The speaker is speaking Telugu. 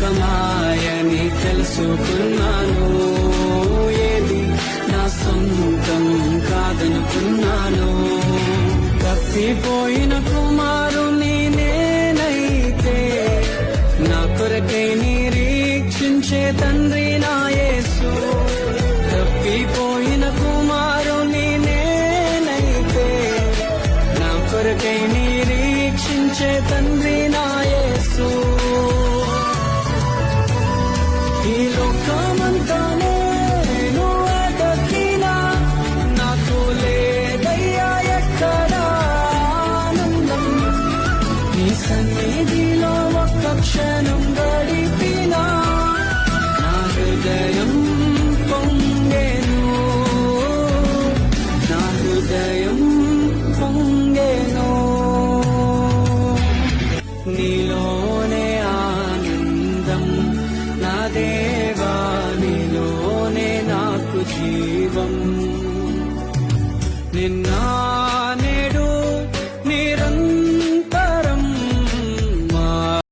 లోకమాయని తెలుసుకున్నాను, ఏది నా సొంతం కాదనుకున్నాను. తప్పిపోయిన కుమారుని నేనైతే నా కొరకై నిరీక్షించే తండ్రి నా యేసు. తప్పిపోయిన కుమారుని నేనైతే నా కొరకై నిరీక్షించే తండ్రి నా యేసు. ఈ లోకమంతా నేను వెతకినా నాకు లేదయ్యా ఎక్కడ ఆనందం. నీ సన్నిధిలో ఒక్క క్షణం గడిపినా నా హృదయం పొంగెను, నా హృదయం పొంగెను. నీలోనే ఆనందం నా దేవా, నీలోనే నాకు జీవం. నిన్న